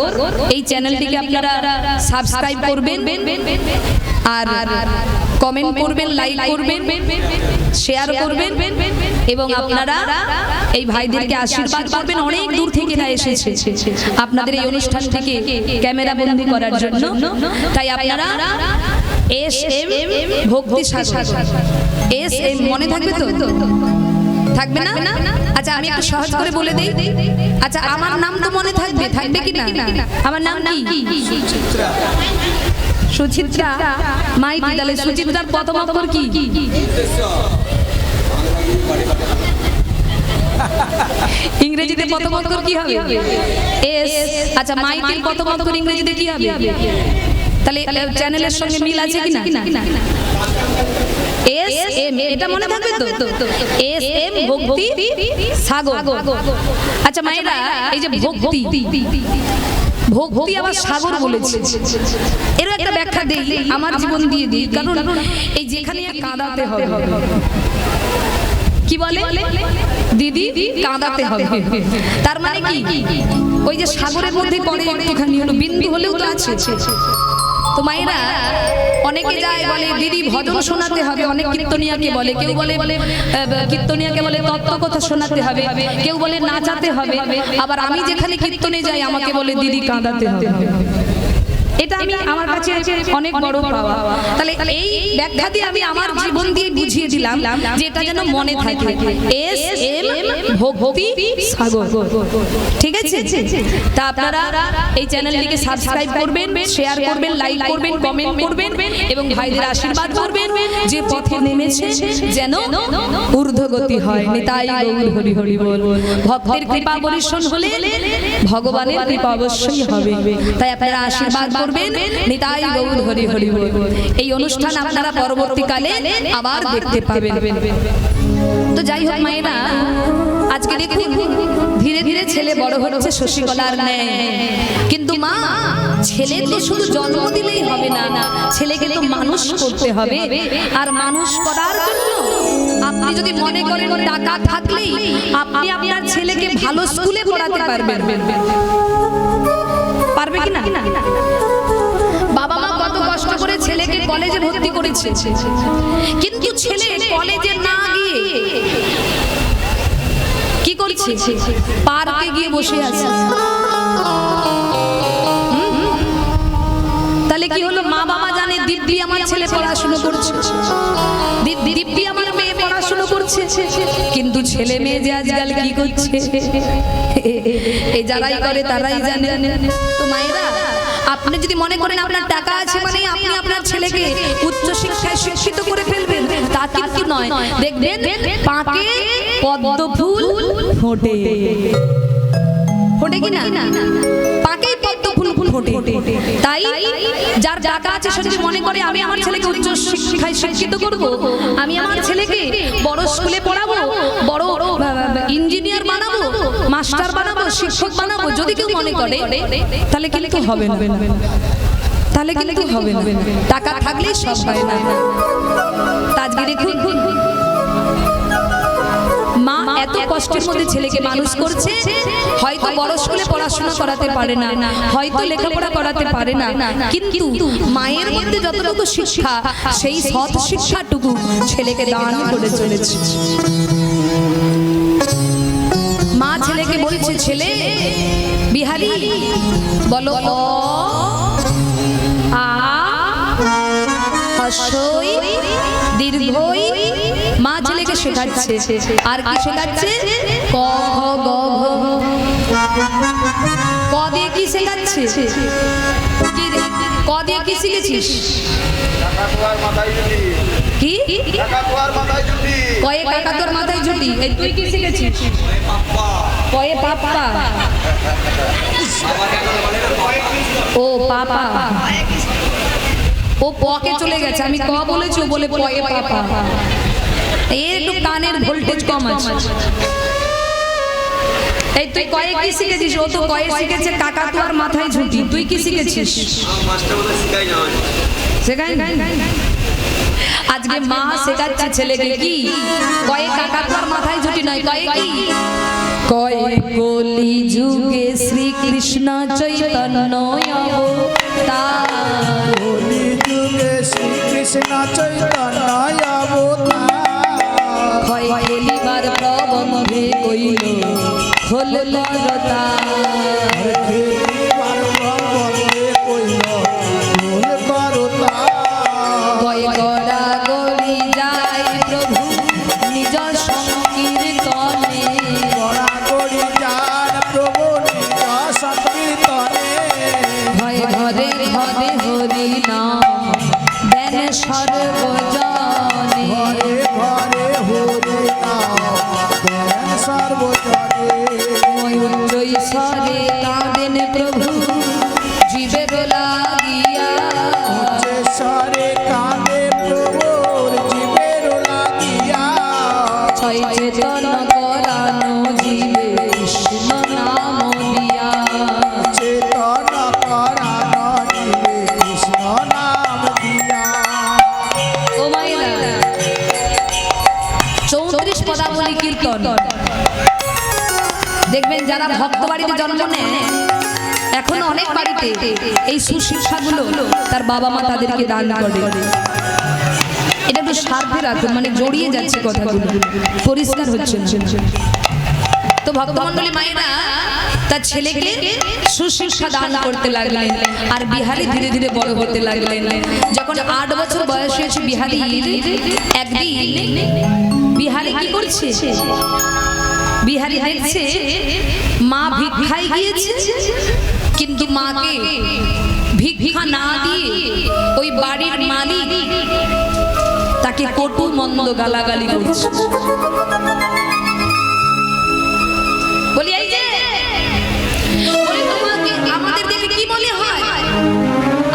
এই চ্যানেলটিকে আপনারা সাবস্ক্রাইব করবেন আর কমেন্ট করবেন, লাইক করবেন, শেয়ার করবেন এবং আপনারা এই ভাইদেরকে আশীর্বাদ করবেন। অনেক দূর থেকে এরা এসেছে আপনাদের এই অনুষ্ঠানটিকে ক্যামেরা বন্দী করার জন্য। তাই আপনারা SM ভক্তি সাগর, SM মনে থাকবে তো? থাকবে না? আচ্ছা, আমি একটু সহজ করে বলে দেই। আচ্ছা, আমার নাম তো মনে থাকবে, থাকবে কি না? আমার নাম কি? সুচিত্রা মাইতি। তাহলে সুচিত্রার প্রথম অক্ষর কি? ইংরেজিতে প্রথম অক্ষর কি হবে? S। আচ্ছা, মাইতির প্রথম অক্ষর ইংরেজিতে কি হবে? তাহলে চ্যানেলের সঙ্গে মিল আছে কি না? SM, এটা মনে থাকবে তো? SM ভক্তি সাগর। আচ্ছা মায়েরা, এই যে ভক্তি, ভক্তি আবার সাগর বলেছে, এর একটা ব্যাখ্যা দেই, আমার জীবন দিয়ে দিই। কারণ এই যেখানে কাঁদাতে হবে, কি বলে দিদি, কাঁদাতে হবে, তার মানে কি? ওই যে সাগরের মধ্যে পড়ে একটুখানি হলো, বিন্দু হলেও তো আছে। তো মায়েরা, অনেকে যায় বলে দিদি ভজন শোনাতে হবে, অনেক কীর্তনিয়াকে বলে, কেউ বলে কীর্তনিয়াকে বলে তত্ত্ব কথা শোনাতে হবে, কেউ বলে নাচাতে হবে, আবার আমি যেখানে কীর্তনে যাই আমাকে বলে দিদি কাঁদাতে হবে। এটা আমি আমার কাছে অনেক বড় পাওয়া। তাহলে এই ব্যাখ্যা দিয়ে আমি আমার জীবন দিয়ে বুঝিয়ে দিলাম যে এটা যেন মনে থাকে, SM ভক্তি সাগর। ঠিক আছে? তা আপনারা এই চ্যানেলটিকে সাবস্ক্রাইব করবেন, শেয়ার করবেন, লাইক করবেন, কমেন্ট করবেন এবং ভাইদের আশীর্বাদ করবেন যে পথে নেমেছে যেন ঊর্ধ্বগতি হয়। নিতাই গৌর হরি হরি বল। ভক্তের কৃপা বর্ষণ হলে ভগবানের কৃপা অবশ্যই হবে। তাই আপনারা আশীর্বাদ করবেন। নিতাই গৌর হরি হরি বল। এই অনুষ্ঠান আপনারা পরবর্তীকালে আবার দেখতে পাবেন। তো যাই হোক মায়েরা, আজকে দেখুন ধীরে ধীরে ছেলে বড় হচ্ছে শশীকলার ন্যায়। কিন্তু মা, ছেলে তো শুধু জন্ম দিলেই হবে না, ছেলেকে তো মানুষ করতে হবে। আর মানুষ করার জন্য আপনি যদি মনে করেন টাকা থাকলেই আপনি আপনার ছেলেকে ভালো স্কুলে পড়াতে পারবেন, পারবে কি না? বাবা মা কত কষ্ট করে ছেলেকে কলেজে ভর্তি করেছে, কিন্তু ছেলে কলেজে না গিয়ে কি করছে? পার্কে গিয়ে বসে আছে। তাহলে কি হলো? মা বাবা জানে দিব্যি আমার ছেলে পড়াশোনা করছে, দিব্যি আমার মেয়ে পড়াশোনা করছে, কিন্তু ছেলে মেয়ে যে আজকাল কি করছে এই যারাই করে তারাই জানে। তো মায়েরা, আপনি যদি মনে করেন আপনার টাকা আছে মানে আপনি আপনার ছেলেকে উচ্চ শিক্ষায় শিক্ষিত করে ফেলবেন, তা কিন্তু নয়। দেখবেন পাকে পদ্ম ফুল ফোটে, ফোটে কি না? পাকে পদ্ম ফুল ফোটে। তাই যার টাকা আছে সে যদি মনে করে আমি আমার ছেলেকে উচ্চ শিক্ষায় শিক্ষিত করব, আমি আমার ছেলেকে বড় স্কুলে পড়াবো, বড় ইঞ্জিনিয়ার বানাবো, মাস্টার বানাবো, শিক্ষক বানাবো, যদি কেউ মনে করে, তাহলে কিন্তু হবে না, তাহলে কিন্তু হবে না। টাকা থাকলেই সব হয় না। আজকে দেখুন মা এত কষ্টের মধ্যে ছেলেকে মানুষ করছে, হয়তো বড় স্কুলে পড়াশোনা করাতে পারে না, হয়তো লেখাপড়া করাতে পারে না, কিন্তু মায়ের মধ্যে যতটুকু শিক্ষা, সেই সৎ শিক্ষাটুকু ছেলেকে দান করে চলেছে। মা ছেলেকে বলছে, ছেলে বিহারি বলো অ আ হ্রস্বই দীর্ঘই। মা ছেলেকে শেখাচ্ছে, আর কি শেখাচ্ছে? ক খ গ ঘ। ক দিয়ে কি শেখাচ্ছে? ক দিয়ে কি শিখেছিস? কি? কয়ে কাকা তোর মাথায় ঝুটি। এই তুই কি শিখেছিস? কয়ে পাপ্পা। ও পাপা। ও পকে চলে গেছে, আমি ক বলেছি ও বলে পয়ে পাপা। এর একটু কানের ভোল্টেজ কম আছে। এই তুই কয়ে কি শিখেছিস? ও তো কয়ে শিখেছে কাকাতুয়ার মাথায় ঝুঁটি। তুই কি শিখেছিস? শেখাই না। আজকে মা শেখাচ্ছে ছেলেকে কি কয়ে কাকাতুয়ার মাথায় ঝুঁটি নয়, কয়ে কি কয়ে কলি যুগে শ্রীকৃষ্ণ চৈতন্য অবতার। কলি যুগে শ্রীকৃষ্ণ চৈতন্য অবতার। কয়ে খেলিবার প্রবন্ধে কইল খোল করতার। খেলিবার প্রবন্ধে কইল খোল করতার। কয়ে গড়া গড়ি যায় প্রভু নিজ সংকীর্তনে। গড়াগড়ি যার প্রভু নিজ সংকীর্তনে। ঘরে ঘরে ঘরে হরি নাম দেন সর্বজনে। ঘরে ঘরে হরি নাম দেন সর্বজনে। ময়ূর স্বরে কাঁদেন প্রভু জীবের লাগিয়া। উচ্চস্বরে কাঁদে প্রভুর জীবের লাগিয়া। ছয় চেতন করানো জীবে কৃষ্ণ নাম দিয়া। চেতন করানো জীবে কৃষ্ণ নাম দিয়া। ও মায়েরা 34 পদাবলী কীর্তন দেখবেন যারা ভক্ত বাড়িতে জন্ম নেয় এখনো অনেক বাড়িতে এই সুশিক্ষাগুলো তার বাবা মা তাদেরকে দান করে। এটা একটু সাথে রাখুন, মানে জড়িয়ে যাচ্ছে কথাগুলো, পরিষ্কার হচ্ছে না। তো ভক্তমণ্ডলী মায়েরা তার ছেলেকে সুশিক্ষা দান করতে লাগলেন। আর বিহারি ধীরে ধীরে বড় হতে লাগলেন। যখন 8 বছর বয়স হয়েছে বিহারি, একদিন বিহারি কি করছে? বিহারি দেখছে মা ভিক্ষায় গিয়েছে, কিন্তু মাকে ভিক্ষা না দিয়ে ওই বাড়ির মালিক তাকে কটু মন্দ গালাগালি করছে। বলি এই যে বলি তোমাকে আমাদের দেখে কি মনে হয়?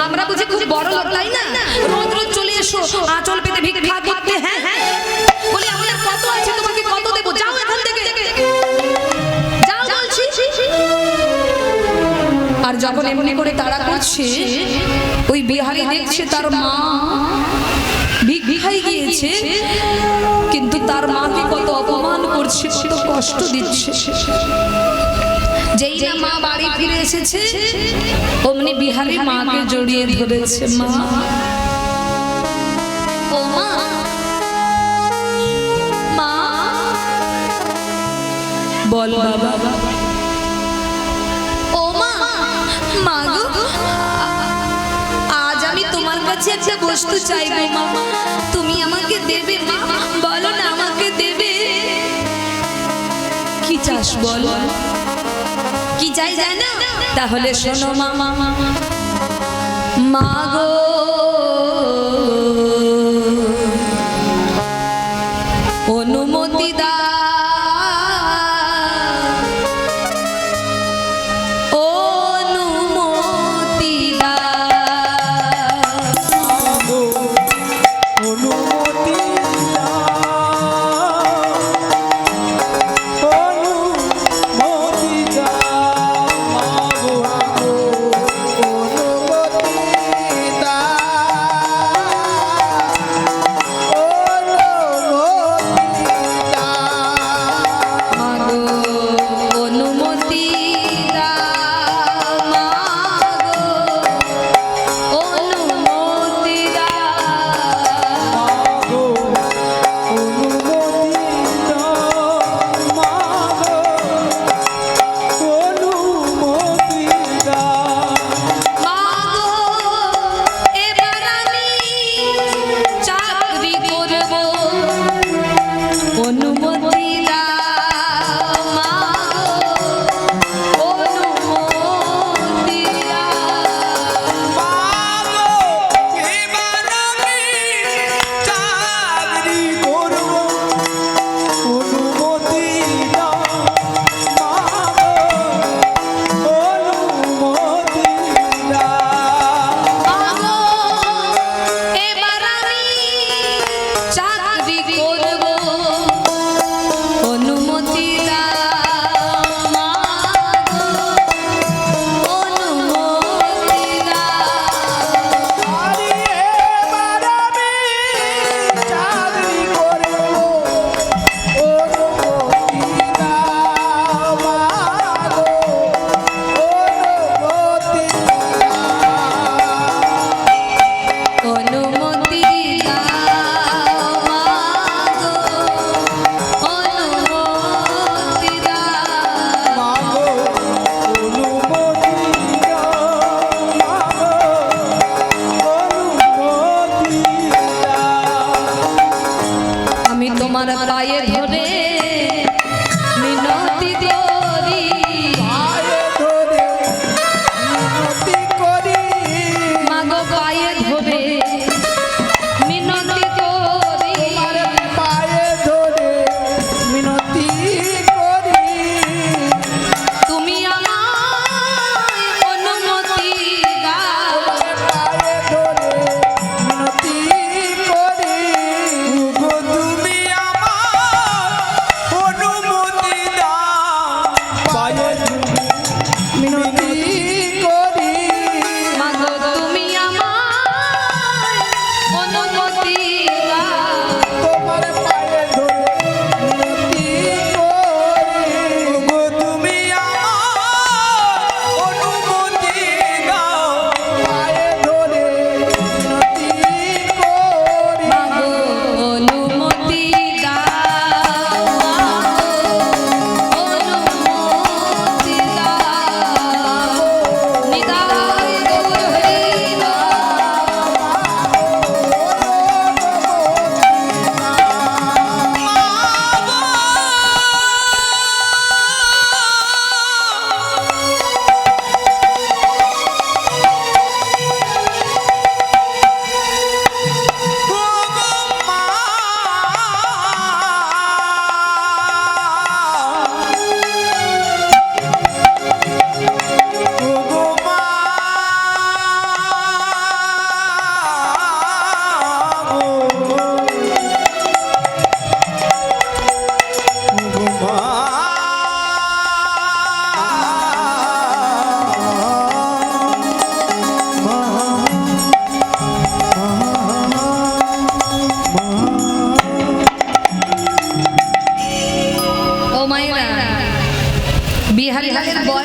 আমরা বুঝি খুব বড় লোক, তাই না? রোজ রোজ চলে এসো আঁচল পেতে ভিক্ষা করতে। হ্যাঁ হ্যাঁ, বলি আমাদের কত আছে, তোমাকে কত দেবো? যাও এখান থেকে, যাও বলছি। আর যখন এমনি করে তাড়া করছে, ওই বিহারি দেখছে তার মা ভিক্ষায় গিয়েছে, কিন্তু তার মাকে কত অপমান করছে, কত কষ্ট দিচ্ছে। যেই না মা বাড়ি ফিরে এসেছে, অমনি বিহারি মাকে জড়িয়ে ধরেছে। মা, ও মা, মা বল বাবা। ও মা, মা গো, আজ আমি তোমার কাছে একটা বস্তু চাইবো মা, তুমি আমাকে দেবে মা? বলো না, আমাকে দেবে? কি চাস বল, কি চাই জানো? তাহলে শোনো মা, মা গো অনুমতি দা, অনুমতি দা। অনুমতি অনুমতি দাও।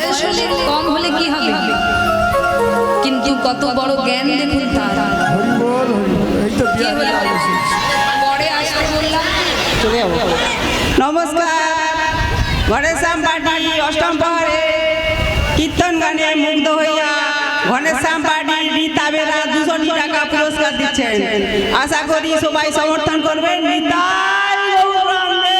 বয়স হলে কম হলে কি হবে, কিন্তু কত বড় জ্ঞান দেখুন তার। হরি বল, হরি বল। এই তো বিয়ে হয়ে গেছে। পরে আসতে বললাম। নমস্কার। ঘনশ্যাম পার্টি অষ্টম প্রহরে কীর্তন গানে মুগ্ধ হইয়া ঘনশ্যাম পার্টি রীতা বেরা 200 টাকা পুরস্কার দিচ্ছেন। আশা করি সবাই সমর্থন করবেন। নিতাই গৌর রামদেব।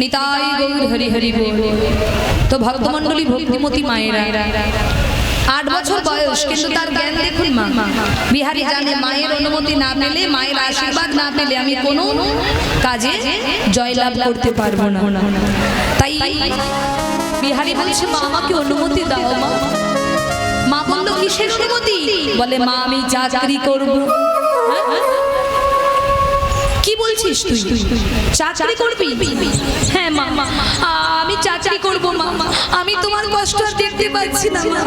নিতাই গৌর হরি হরি বল। তো ভক্তমণ্ডলী ভক্তিমতী মায়েরা 8 বছর বয়স, কিন্তু তার জ্ঞান দেখুন মা। বিহারী জানে মায়ের অনুমতি না পেলে, মায়ের আশীর্বাদ না পেলে আমি কোনো কাজে জয়লাভ করতে পারবো না। তাই বিহারী বলছে মা আমাকে অনুমতি দাও মা। মা বলল কিসের অনুমতি? বলে মা আমি চাকরি করব। কি বলছিস তুই? চাকরি করবি? হ্যাঁ মা, আমি চাকরি করব মা। আমি তোমার কষ্ট আর দেখতে পাচ্ছি না মা,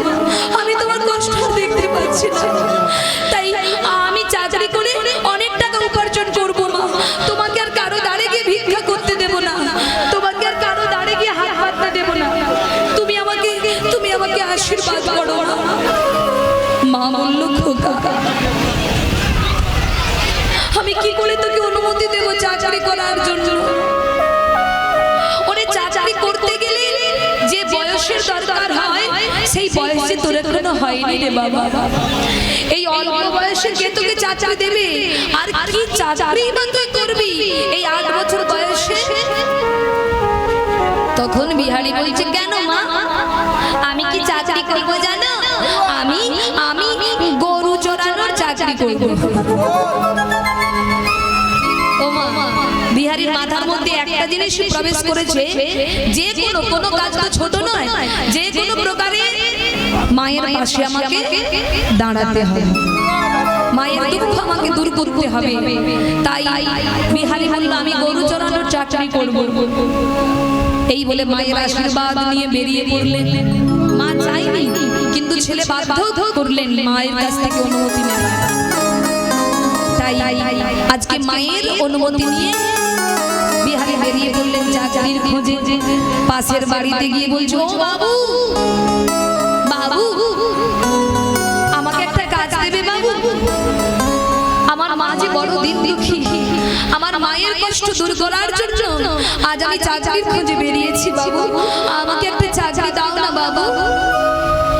আমি তোমার কষ্ট আর দেখতে পাচ্ছি না। তাই আমি চাকরি করে অনেক টাকা উপার্জন করব মা। তোমাকে আর কারো দাঁড়ে গিয়ে ভিক্ষা করতে দেব না, তোমাকে আর কারো দাঁড়ে গিয়ে হাত পাততে দেব না। তুমি আমাকে আশীর্বাদ করো মা। মা বলল খোকা আমি কি করে তোকে অনুমতি দেব চাকরি করার জন্য? ওরে চাকরি করতে গেলে যে বয়সের দরকার হয় সেই বয়সে তোর এখনো হয়নি রে বাবা। এই অল্প বয়সে কে তোকে চাকরি দেবে? আর কি চাকরি বা তুই করবি এই 8 বছর বয়সে? তখন বিহারী বলছে কেন মা, আমি কি চাকরি করব জানো? আমি গরু চড়ানোর চাকরি করব। ও মা, বিহারীর মাথার মধ্যে একটা জিনিস প্রবেশ করেছে, যে কোনো কাজ তো ছোট নয়, যে কোনো প্রকারে মায়ের পাশে আমাকে দাঁড়াতে হবে, মায়ের দুঃখ আমাকে দূর করতে হবে। তাই বিহারী বলল আমি গরু চড়ানোর চাকরি করব। এই বলে মায়ের আশীর্বাদ নিয়ে বেরিয়ে পড়লেন। মা চাইনি, কিন্তু ছেলে বাধ্য করলেন মায়ের কাছ থেকে অনুমতি নেওয়া। তাই আজকে মায়ের অনুমতি নিয়ে বিহারী বেরিয়ে পড়লেন চাকরির খোঁজে। পাশের বাড়িতে গিয়ে বলছো ও বাবু, বাবু আমাকে একটা কাজ দেবে বাবু? আমার মা যে বড় দিন দুঃখী, আমার মায়ের কষ্ট দূর করার জন্য আজ আমি চাকরির খোঁজে বেরিয়েছি বাবু, আমাকে একটা চাকরি দাও না বাবু।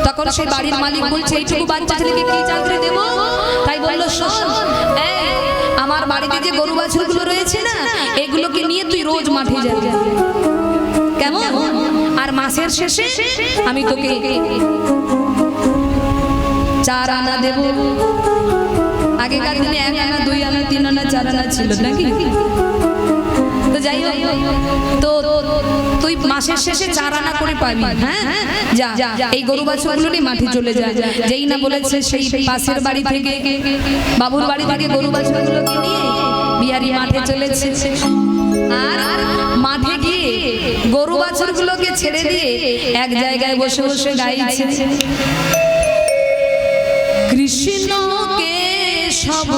তখন সেই বাড়ির মালিক বলছে এইটুকু বাচ্চা ছেলেকে কি চাকরি দেব? তাই বললো শোন, আমার বাড়িতে যে গরু বাছুরগুলো রয়েছে না, এগুলোকে নিয়ে তুই রোজ মাঠে যাবি, কেমন? আর মাসের শেষে আমি তোকে 4 আনা দেব। আগেকার দিনে 1 আনা 2 আনা 3 আনা 4 আনা ছিল নাকি? তো যাই হোক, তো তুই মাসের শেষে 4 আনা করে পাবি। হ্যাঁ যা, এই গরু বাছুরগুলো নিয়ে মাঠে চলে যা। যেই না বলেছে সেই পাশের বাড়ি থেকে, বাবুর বাড়ি থেকে গরু বাছুরগুলোকে নিয়ে বিহারী মাঠে চলেছে। আর মাঠে গিয়ে গরু বাছুরগুলোকে ছেড়ে দিয়ে এক জায়গায় বসে বসে গাইছে কৃষ্ণ কেশব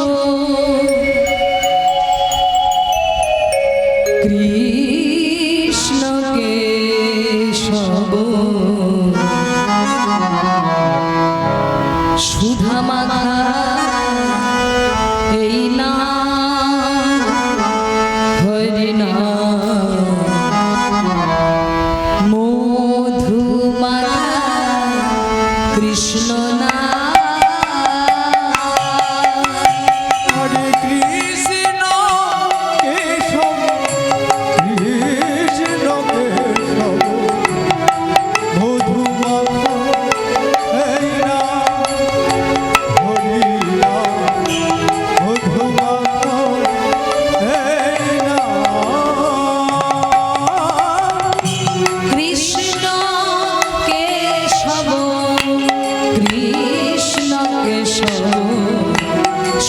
কৃষ্ণ কেশব সুধা মাখা এই নাম হরি নাম মধু মাখা কৃষ্ণ নাম।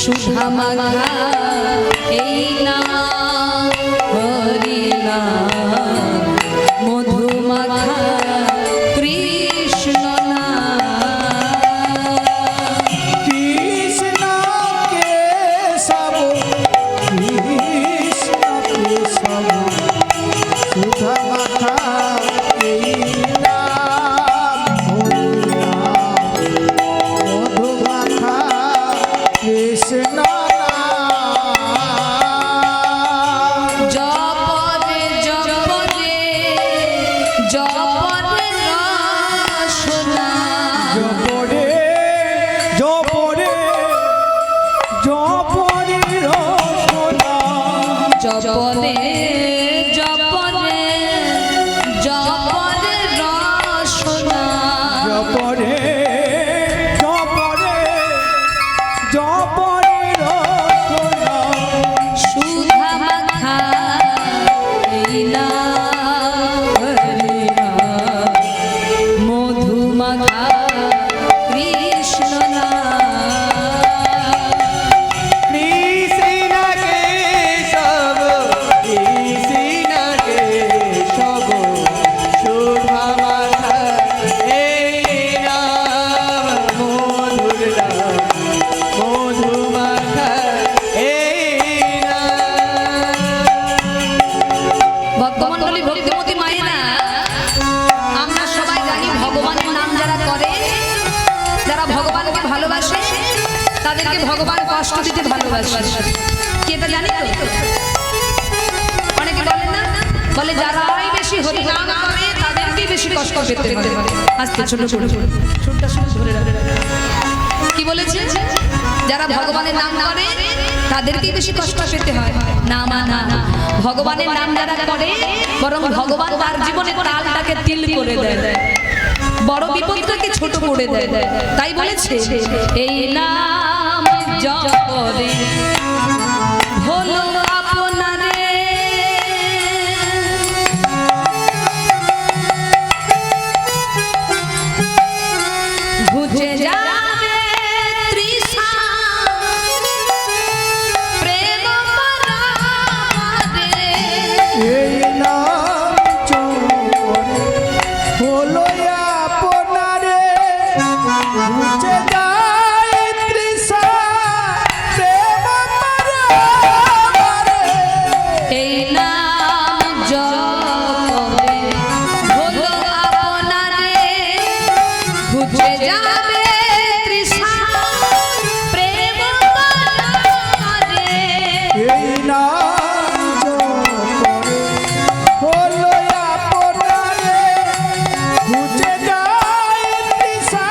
সুধা মাখা এই নাম হরি নাম মধু মাখা কৃষ্ণ নাম। কৃষ্ণ কেশব জপনে জপনে জপনে রসনা জপরে জপরে জপরে রসনা সুধা মাখা এই নাম হরি নাম, মধু মাখা কৃষ্ণ নাম। কৃষ্ণ কেশব কৃষ্ণ কেশব সুধা মাখা এই নাম মধুর নাম মধু মাখা এই নাম। ভক্তমণ্ডলী ভক্তিমতী মায়েরা, আমরা সবাই জানি ভগবানের নাম যারা করে, যারা ভগবানকে ভালোবাসে, তাদেরকে ভগবান কষ্ট দিতে ভালোবাসে। কি এটা জানি তো? অনেকে বলে না, বলে যারাই বেশি হরি নাম করে তাদেরকেই বেশি কষ্ট পেতে হয়। আস্তে ছোট ছোট সুরটা শুনে ধরে রাখে। কি বলেছে? যারা ভগবানের নাম করে তাদেরকেই বেশি কষ্ট পেতে হয়। না মা না, ভগবানের নাম যারা করে বরং ভগবান তার জীবনে তালটাকে তিল করে দেয়, বড় বিপদটাকে ছোট করে দেয়। তাই বলেছে এই নাম জপরে হলো আপনারে ঘুচে যাবে তৃষা প্রেম পরারে। এই নাম জপরে হলো আপনারে ঘুচে যায় তৃষা প্রেম পরারে। এই নাম জপরে হলো আপনারে ঘুচে যাবে তৃষা প্রেম পরারে। এই নাম জপরে হলো আপনারে ঘুচে যায় তৃষা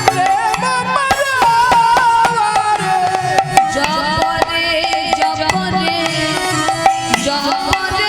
প্রেম পরারে। জপরে জপরে জপরে